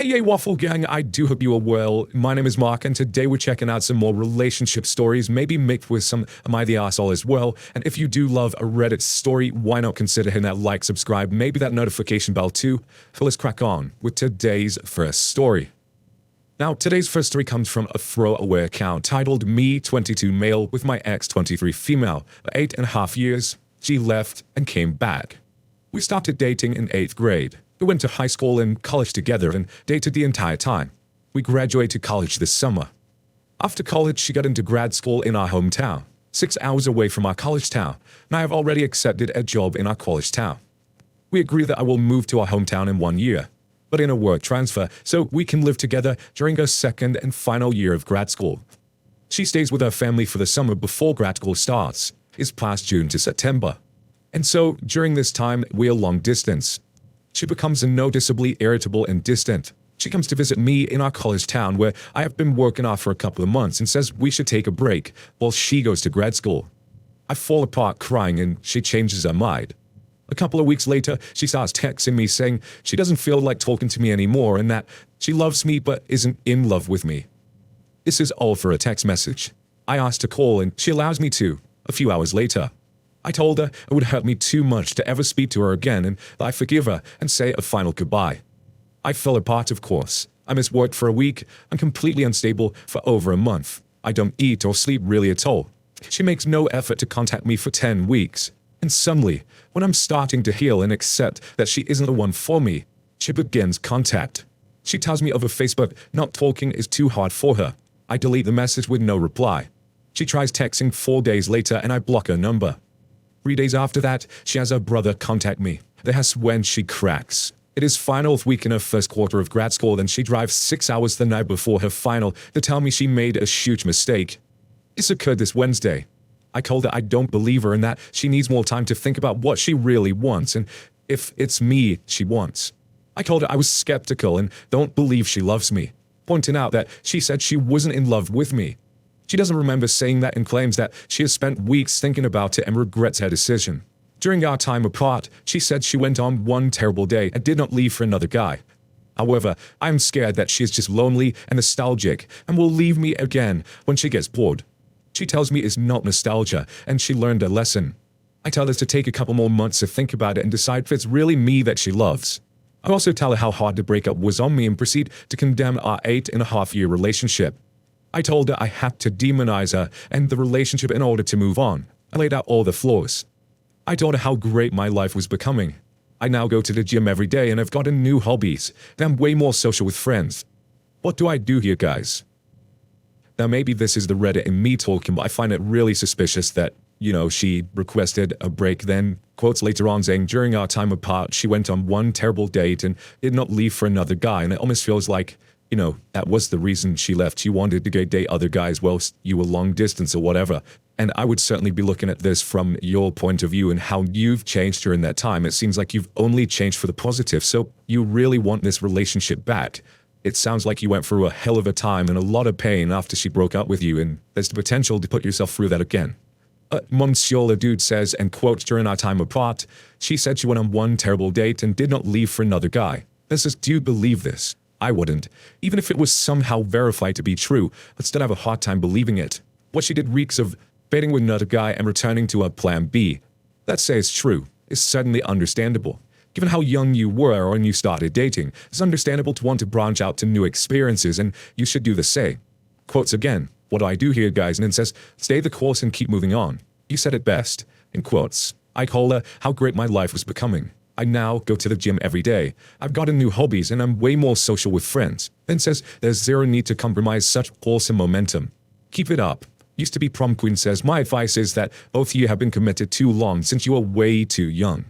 Hey, Waffle Gang, I do hope you are well. My name is Mark, and today we're checking out some more relationship stories, maybe mixed with some Am I the Asshole as well. And if you do love a Reddit story, why not consider hitting that like, subscribe, maybe that notification bell too. So let's crack on with today's first story. Now, today's first story comes from a throwaway account titled Me 22 Male with my ex 23 Female. For 8.5 years, she left and came back. We started dating in 8th grade. We went to high school and college together and dated the entire time. We graduated college this summer. After college, she got into grad school in our hometown, 6 hours away from our college town, and I have already accepted a job in our college town. We agree that I will move to our hometown in 1 year, but in a work transfer, so we can live together during her second and final year of grad school. She stays with her family for the summer before grad school starts. It's past June to September. And so, during this time, we're long distance. She becomes noticeably irritable and distant. She comes to visit me in our college town where I have been working off for a couple of months and says we should take a break while she goes to grad school. I fall apart crying and she changes her mind. A couple of weeks later, she starts texting me saying she doesn't feel like talking to me anymore and that she loves me but isn't in love with me. This is all for a text message. I asked to call and she allows me to, a few hours later. I told her it would hurt me too much to ever speak to her again and that I forgive her and say a final goodbye. I fell apart, of course. I missed work for a week. I'm completely unstable for over a month. I don't eat or sleep really at all. She makes no effort to contact me for 10 weeks. And suddenly, when I'm starting to heal and accept that she isn't the one for me, she begins contact. She tells me over Facebook not talking is too hard for her. I delete the message with no reply. She tries texting 4 days later and I block her number. 3 days after that, she has her brother contact me. That's when she cracks. It is final week in her first quarter of grad school and she drives 6 hours the night before her final to tell me she made a huge mistake. This occurred this Wednesday. I told her I don't believe her and that she needs more time to think about what she really wants and if it's me she wants. I told her I was skeptical and don't believe she loves me, pointing out that she said she wasn't in love with me. She doesn't remember saying that and claims that she has spent weeks thinking about it and regrets her decision. During our time apart, she said she went on one terrible day and did not leave for another guy. However, I am scared that she is just lonely and nostalgic and will leave me again when she gets bored. She tells me it's not nostalgia and she learned a lesson. I tell her to take a couple more months to think about it and decide if it's really me that she loves. I also tell her how hard the breakup was on me and proceed to condemn our 8.5-year relationship. I told her I had to demonize her and the relationship in order to move on. I laid out all the flaws. I told her how great my life was becoming. I now go to the gym every day and I've gotten new hobbies, and I'm way more social with friends. What do I do here, guys? Now maybe this is the Reddit in me talking, but I find it really suspicious that, she requested a break, then quotes later on saying during our time apart, she went on one terrible date and did not leave for another guy, and it almost feels like that was the reason she left. She wanted to go date other guys whilst you were long distance or whatever. And I would certainly be looking at this from your point of view and how you've changed during that time. It seems like you've only changed for the positive. So you really want this relationship back. It sounds like you went through a hell of a time and a lot of pain after she broke up with you. And there's the potential to put yourself through that again. Monsieur Dude says, and quote, during our time apart, she said she went on one terrible date and did not leave for another guy. This is, do you believe this? I wouldn't. Even if it was somehow verified to be true, I'd still have a hard time believing it. What she did reeks of dating with another guy and returning to her plan B. Let's say it's true. It's certainly understandable. Given how young you were when you started dating, it's understandable to want to branch out to new experiences, and you should do the same. Quotes again, what do I do here, guys? And it says, stay the course and keep moving on. You said it best. In quotes, I told her how great my life was becoming. I now go to the gym every day. I've gotten new hobbies and I'm way more social with friends. Then says there's zero need to compromise such awesome momentum. Keep it up. Used to be prom queen says, my advice is that both of you have been committed too long since you are way too young.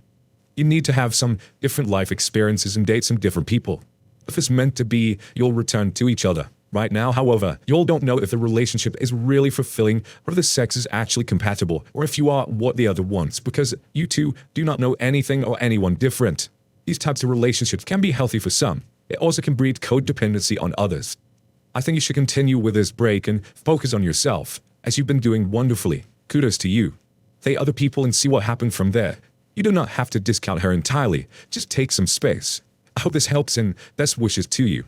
You need to have some different life experiences and date some different people. If it's meant to be, you'll return to each other. Right now, however, you all don't know if the relationship is really fulfilling or if the sex is actually compatible or if you are what the other wants because you two do not know anything or anyone different. These types of relationships can be healthy for some. It also can breed codependency on others. I think you should continue with this break and focus on yourself, as you've been doing wonderfully. Kudos to you. Date other people and see what happened from there. You do not have to discount her entirely. Just take some space. I hope this helps and best wishes to you.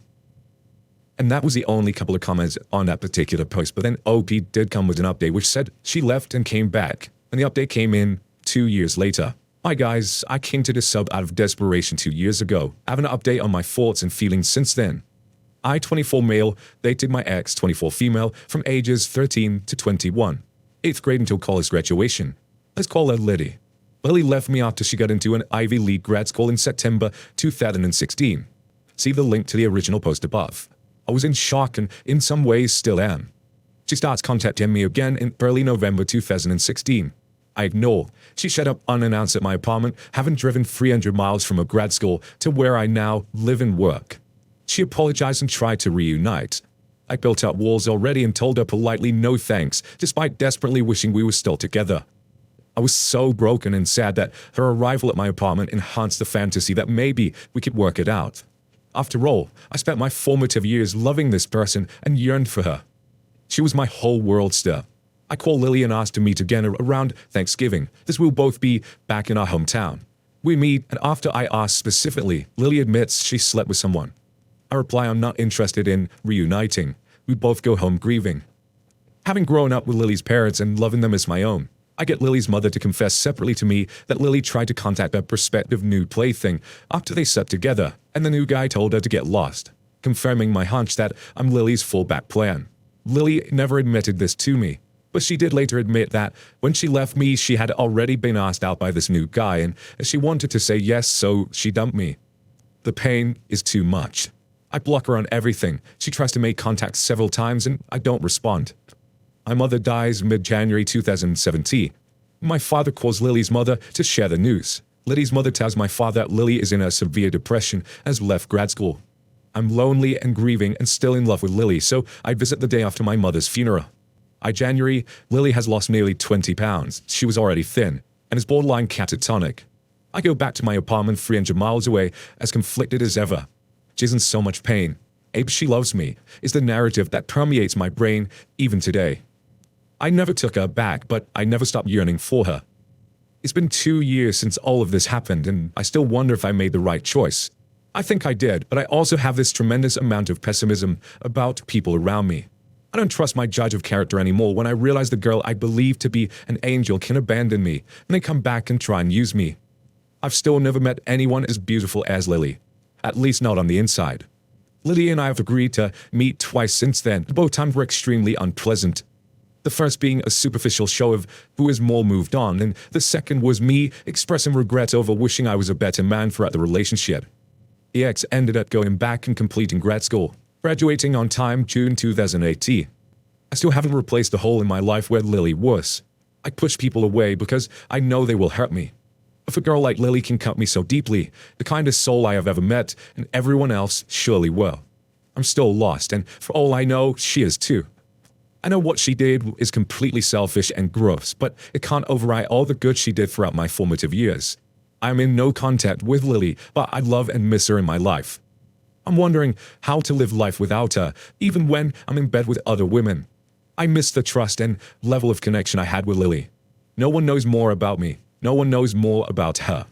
And that was the only couple of comments on that particular post. But then OP did come with an update which said she left and came back. And the update came in 2 years later. Hi guys, I came to this sub out of desperation 2 years ago. I have an update on my thoughts and feelings since then. I, 24 male, dated my ex, 24 female, from ages 13 to 21. 8th grade until college graduation. Let's call her Liddy. Lily left me after she got into an Ivy League grad school in September 2016. See the link to the original post above. I was in shock and in some ways still am. She starts contacting me again in early November 2016. I ignore. She showed up unannounced at my apartment, having driven 300 miles from a grad school to where I now live and work. She apologized and tried to reunite. I built up walls already and told her politely no thanks, despite desperately wishing we were still together. I was so broken and sad that her arrival at my apartment enhanced the fantasy that maybe we could work it out. After all, I spent my formative years loving this person and yearned for her. She was my whole world still. I called Lily and asked to meet again around Thanksgiving. This will both be back in our hometown. We meet, and after I ask specifically, Lily admits she slept with someone. I reply I'm not interested in reuniting. We both go home grieving. Having grown up with Lily's parents and loving them as my own, I get Lily's mother to confess separately to me that Lily tried to contact her prospective new plaything after they slept together, and the new guy told her to get lost, confirming my hunch that I'm Lily's fallback plan. Lily never admitted this to me, but she did later admit that when she left me, she had already been asked out by this new guy, and she wanted to say yes, so she dumped me. The pain is too much. I block her on everything. She tries to make contact several times, and I don't respond. My mother dies mid-January 2017. My father calls Lily's mother to share the news. Lily's mother tells my father that Lily is in a severe depression and has left grad school. I'm lonely and grieving and still in love with Lily, so I visit the day after my mother's funeral. By January, Lily has lost nearly 20 pounds. She was already thin and is borderline catatonic. I go back to my apartment 300 miles away, as conflicted as ever. She's in so much pain. Abe, she loves me, is the narrative that permeates my brain even today. I never took her back, but I never stopped yearning for her. It's been 2 years since all of this happened, and I still wonder if I made the right choice. I think I did, but I also have this tremendous amount of pessimism about people around me. I don't trust my judge of character anymore when I realize the girl I believe to be an angel can abandon me and then come back and try and use me. I've still never met anyone as beautiful as Lily, at least not on the inside. Lily and I have agreed to meet twice since then. Both times were extremely unpleasant. The first being a superficial show of who is more moved on, and the second was me expressing regret over wishing I was a better man throughout the relationship. The ex ended up going back and completing grad school, graduating on time June 2018. I still haven't replaced the hole in my life where Lily was. I push people away because I know they will hurt me. If a girl like Lily can cut me so deeply, the kindest soul I have ever met, and everyone else surely will. I'm still lost, and for all I know, she is too. I know what she did is completely selfish and gross, but it can't override all the good she did throughout my formative years. I'm in no contact with Lily, but I love and miss her in my life. I'm wondering how to live life without her, even when I'm in bed with other women. I miss the trust and level of connection I had with Lily. No one knows more about me. No one knows more about her.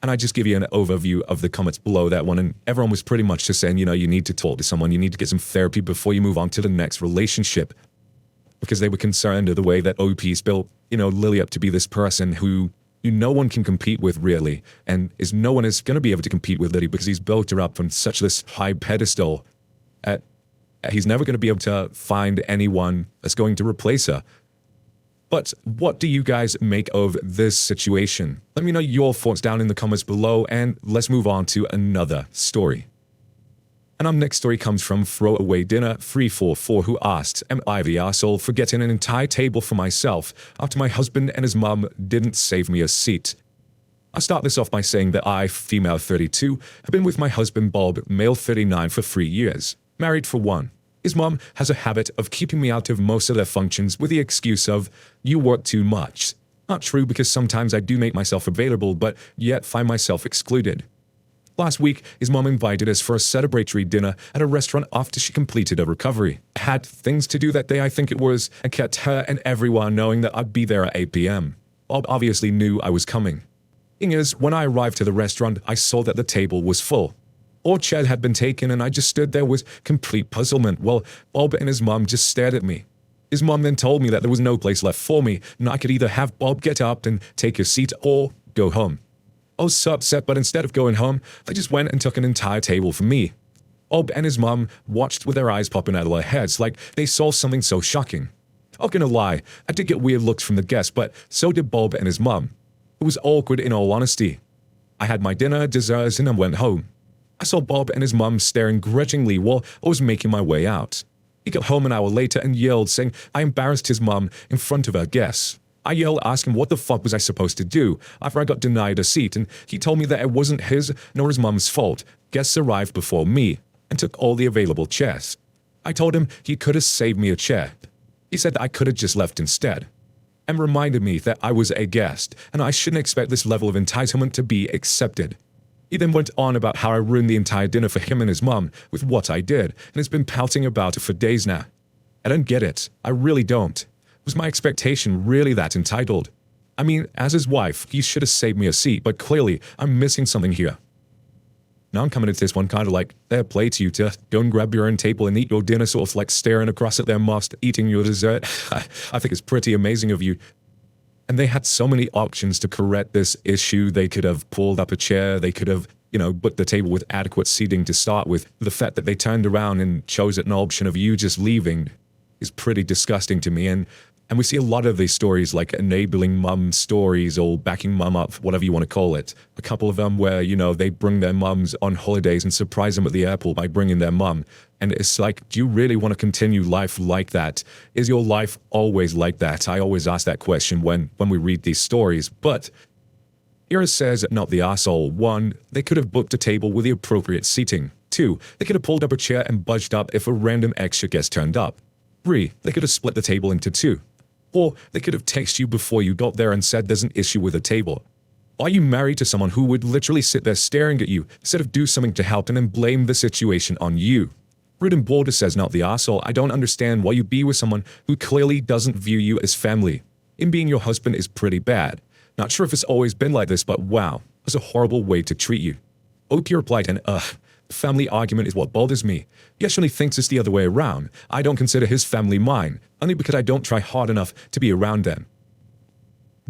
And I just give you an overview of the comments below that one, and everyone was pretty much just saying, you need to talk to someone, you need to get some therapy before you move on to the next relationship. Because they were concerned of the way that OP's built, Lily up to be this person who no one can compete with really, and no one is going to be able to compete with Lily because he's built her up on such this high pedestal. He's never going to be able to find anyone that's going to replace her. But what do you guys make of this situation? Let me know your thoughts down in the comments below, and let's move on to another story. And our next story comes from Throwaway Dinner 344, who asked, am I the arsehole for getting an entire table for myself after my husband and his mum didn't save me a seat? I'll start this off by saying that I, female 32, have been with my husband Bob, male 39, for 3 years, married for 1. His mum has a habit of keeping me out of most of their functions with the excuse of, you work too much. Not true, because sometimes I do make myself available, but yet find myself excluded. Last week, his mum invited us for a celebratory dinner at a restaurant after she completed her recovery. I had things to do that day, I think it was, and kept her and everyone knowing that I'd be there at 8 p.m. Bob obviously knew I was coming. Thing is, when I arrived to the restaurant, I saw that the table was full. All chair had been taken, and I just stood there with complete puzzlement while Bob and his mum just stared at me. His mum then told me that there was no place left for me, and I could either have Bob get up and take his seat or go home. I was so upset, but instead of going home, they just went and took an entire table for me. Bob and his mum watched with their eyes popping out of their heads like they saw something so shocking. Not gonna lie, I did get weird looks from the guests, but so did Bob and his mum. It was awkward in all honesty. I had my dinner, desserts, and I went home. I saw Bob and his mum staring grudgingly while I was making my way out. He got home an hour later and yelled, saying I embarrassed his mum in front of her guests. I yelled, asking what the fuck was I supposed to do after I got denied a seat, and he told me that it wasn't his nor his mum's fault. Guests arrived before me and took all the available chairs. I told him he could have saved me a chair. He said that I could have just left instead, and reminded me that I was a guest and I shouldn't expect this level of entitlement to be accepted. He then went on about how I ruined the entire dinner for him and his mum with what I did, and has been pouting about it for days now. I don't get it. I really don't. Was my expectation really that entitled? I mean, as his wife, he should have saved me a seat, but clearly I'm missing something here. Now I'm coming into this one kind of like, fair play to you to go and grab your own table and eat your dinner, sort of like staring across at their mouths, eating your dessert. I think it's pretty amazing of you. And they had so many options to correct this issue. They could have pulled up a chair. They could have, put the table with adequate seating to start with. The fact that they turned around and chose an option of you just leaving is pretty disgusting to me. And we see a lot of these stories like enabling mum stories or backing mum up, whatever you want to call it. A couple of them where, they bring their mums on holidays and surprise them at the airport by bringing their mum. And it's like, do you really want to continue life like that? Is your life always like that? I always ask that question when we read these stories. But here it says, not the arsehole. 1, they could have booked a table with the appropriate seating. 2, they could have pulled up a chair and budged up if a random extra guest turned up. 3, they could have split the table into 2. Or they could have texted you before you got there and said there's an issue with the table. Are you married to someone who would literally sit there staring at you instead of do something to help and then blame the situation on you? Rude Border says, not the arsehole. I don't understand why you be with someone who clearly doesn't view you as family. Him being your husband is pretty bad. Not sure if it's always been like this, but wow, that's a horrible way to treat you. Opie replied, and family argument is what bothers me. He actually thinks it's the other way around. I don't consider his family mine, only because I don't try hard enough to be around them.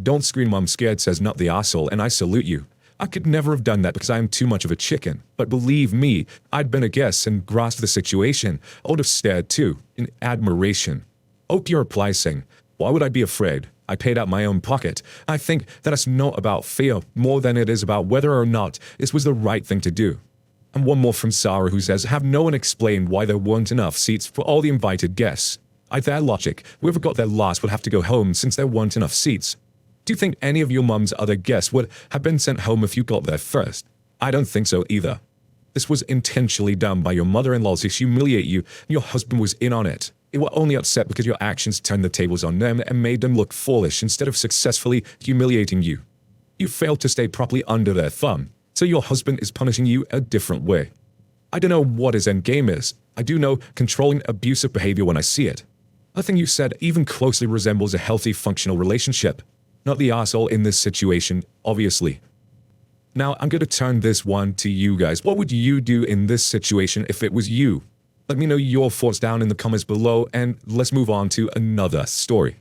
Don't Scream Mom Scared says, not the arsehole, and I salute you. I could never have done that because I am too much of a chicken. But believe me, I'd been a guest and grasped the situation. I would have stared too, in admiration. Opie replies saying, why would I be afraid? I paid out my own pocket. I think that it's not about fear more than it is about whether or not this was the right thing to do. And one more from Sarah who says, have no one explained why there weren't enough seats for all the invited guests? By their logic, whoever got there last would have to go home since there weren't enough seats. Do you think any of your mum's other guests would have been sent home if you got there first? I don't think so either. This was intentionally done by your mother-in-law to humiliate you, and your husband was in on it. They were only upset because your actions turned the tables on them and made them look foolish instead of successfully humiliating you. You failed to stay properly under their thumb, so your husband is punishing you a different way. I don't know what his endgame is. I do know controlling abusive behavior when I see it. Nothing you said even closely resembles a healthy, functional relationship. Not the arsehole in this situation, obviously. Now, I'm going to turn this one to you guys. What would you do in this situation if it was you? Let me know your thoughts down in the comments below, and let's move on to another story.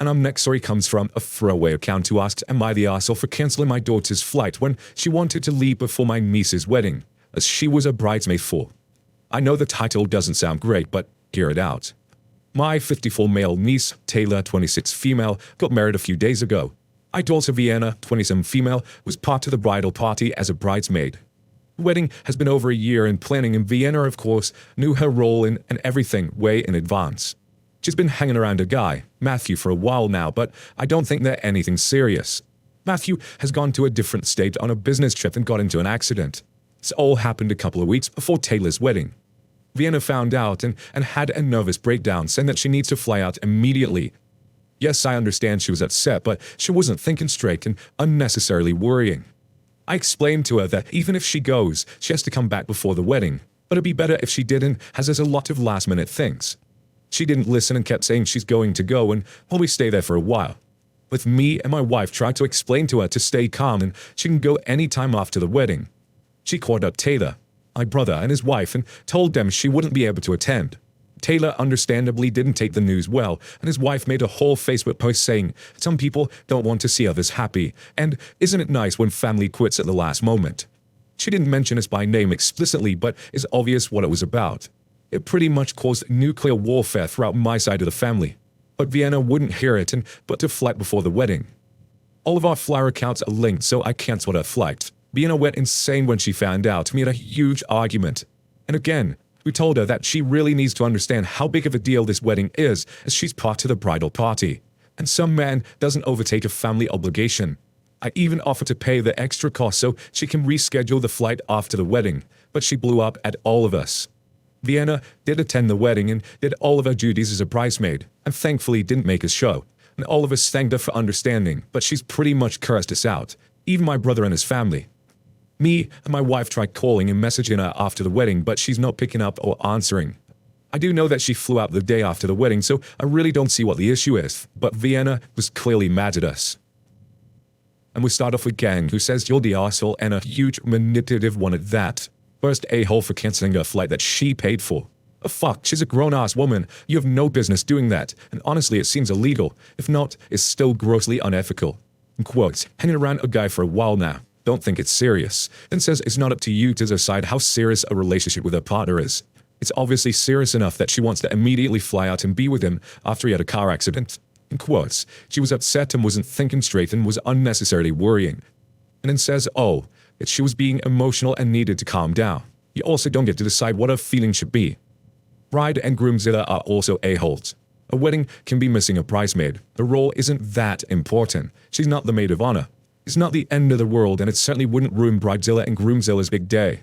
And our next story comes from a throwaway account who asked, am I the arsehole for cancelling my daughter's flight when she wanted to leave before my niece's wedding, as she was a bridesmaid for? I know the title doesn't sound great, but hear it out. My 54 male niece, Taylor, 26 female, got married a few days ago. My daughter, Vienna, 27 female, was part of the bridal party as a bridesmaid. The wedding has been over a year in planning, and Vienna, of course, knew her role and everything way in advance. She's been hanging around a guy, Matthew, for a while now, but I don't think they're anything serious. Matthew has gone to a different state on a business trip and got into an accident. This all happened a couple of weeks before Taylor's wedding. Vienna found out and had a nervous breakdown, saying that she needs to fly out immediately. Yes, I understand she was upset, but she wasn't thinking straight and unnecessarily worrying. I explained to her that even if she goes, she has to come back before the wedding, but it'd be better if she didn't, as there's a lot of last-minute things. She didn't listen and kept saying she's going to go and probably stay there for a while. With me and my wife tried to explain to her to stay calm and she can go any time after the wedding. She called up Taylor, my brother, and his wife and told them she wouldn't be able to attend. Taylor understandably didn't take the news well, and his wife made a whole Facebook post saying, "Some people don't want to see others happy, and isn't it nice when family quits at the last moment?" She didn't mention us by name explicitly, but it's obvious what it was about. It pretty much caused nuclear warfare throughout my side of the family. But Vienna wouldn't hear it and booked a flight before the wedding. All of our flyer accounts are linked, so I cancelled her flight. Vienna went insane when she found out. We had a huge argument. And again, we told her that she really needs to understand how big of a deal this wedding is, as she's part of the bridal party. And some man doesn't overtake a family obligation. I even offered to pay the extra cost so she can reschedule the flight after the wedding, but she blew up at all of us. Vienna did attend the wedding and did all of her duties as a bridesmaid, and thankfully didn't make us show. And all of us thanked her for understanding, but she's pretty much cursed us out, even my brother and his family. Me and my wife tried calling and messaging her after the wedding, but she's not picking up or answering. I do know that she flew out the day after the wedding, so I really don't see what the issue is, but Vienna was clearly mad at us. And we start off with Gang, who says you're the arsehole and a huge manipulative one at that. First a-hole for cancelling a flight that she paid for. Oh fuck, she's a grown-ass woman. You have no business doing that, and honestly it seems illegal. If not, it's still grossly unethical. In quotes, hanging around a guy for a while now. Don't think it's serious. Then says it's not up to you to decide how serious a relationship with her partner is. It's obviously serious enough that she wants to immediately fly out and be with him after he had a car accident. In quotes, she was upset and wasn't thinking straight and was unnecessarily worrying. And then says, oh, that she was being emotional and needed to calm down. You also don't get to decide what her feelings should be. Bride and groomzilla are also a-holes. A wedding can be missing a bridesmaid. The role isn't that important. She's not the maid of honor. It's not the end of the world, and it certainly wouldn't ruin bridezilla and groomzilla's big day.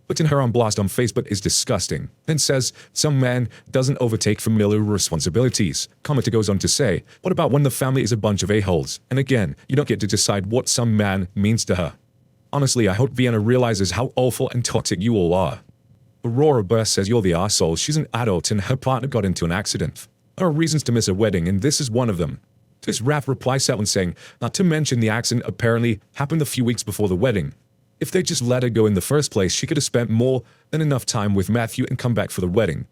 Putting her on blast on Facebook is disgusting. Then says, some man doesn't overtake familial responsibilities. Commenter goes on to say, what about when the family is a bunch of a-holes? And again, you don't get to decide what some man means to her. Honestly, I hope Vienna realizes how awful and toxic you all are. Aurora Burst says you're the arsehole. She's an adult and her partner got into an accident. There are reasons to miss a wedding, and this is one of them. This rap replies that one saying, not to mention the accident apparently happened a few weeks before the wedding. If they just let her go in the first place, she could have spent more than enough time with Matthew and come back for the wedding.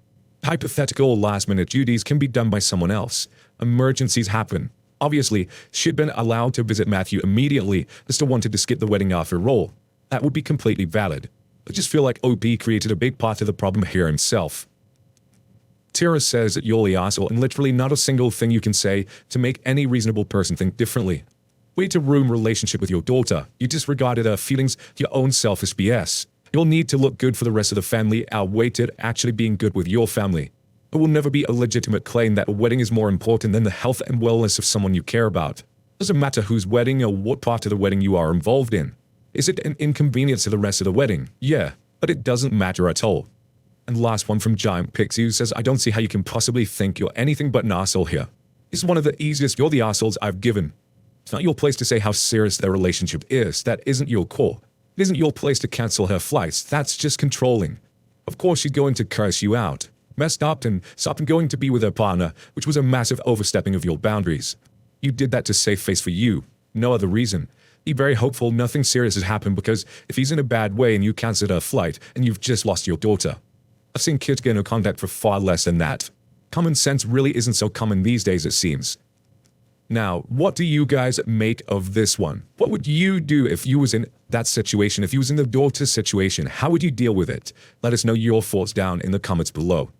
Hypothetical last-minute duties can be done by someone else. Emergencies happen. Obviously, she'd been allowed to visit Matthew immediately, but still wanted to skip the wedding after all. That would be completely valid. I just feel like OP created a big part of the problem here himself. Tara says that you're the asshole and literally not a single thing you can say to make any reasonable person think differently. Way to ruin relationship with your daughter. You disregarded her feelings, your own selfish BS. You'll need to look good for the rest of the family, outweighed actually being good with your family. It will never be a legitimate claim that a wedding is more important than the health and wellness of someone you care about. Doesn't matter whose wedding or what part of the wedding you are involved in. Is it an inconvenience to the rest of the wedding? Yeah, but it doesn't matter at all. And last one from Giant Pixie, who says, I don't see how you can possibly think you're anything but an arsehole here. It's one of the easiest you're the arseholes I've given. It's not your place to say how serious their relationship is. That isn't your call. It isn't your place to cancel her flights. That's just controlling. Of course she's going to curse you out. Messed up and stopped going to be with her partner, which was a massive overstepping of your boundaries. You did that to save face for you. No other reason. Be very hopeful nothing serious has happened, because if he's in a bad way and you cancelled her flight and you've just lost your daughter. I've seen kids get into contact for far less than that. Common sense really isn't so common these days, it seems. Now, what do you guys make of this one? What would you do if you was in that situation, if you was in the daughter's situation? How would you deal with it? Let us know your thoughts down in the comments below.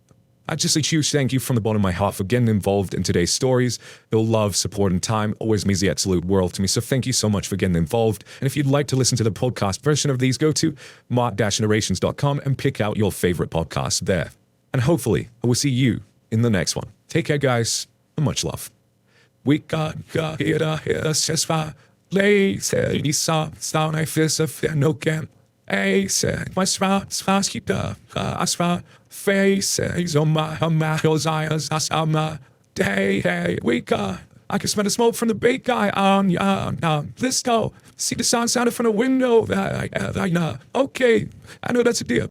I just a huge thank you from the bottom of my heart for getting involved in today's stories. Your love, support, and time always means the absolute world to me, so thank you so much for getting involved. And if you'd like to listen to the podcast version of these, go to mark-narrations.com and pick out your favorite podcast there. And hopefully, I will see you in the next one. Take care, guys, and much love. We got here, says far, lay, said, he saw, I fist of no can. Hey, said, my spas, keep the, aspa, face, he's on my, his eyes, my day, hey, we got, I can smell the smoke from the bait guy on, let's go. See the sound sounded from the window, okay, I know that's a deal.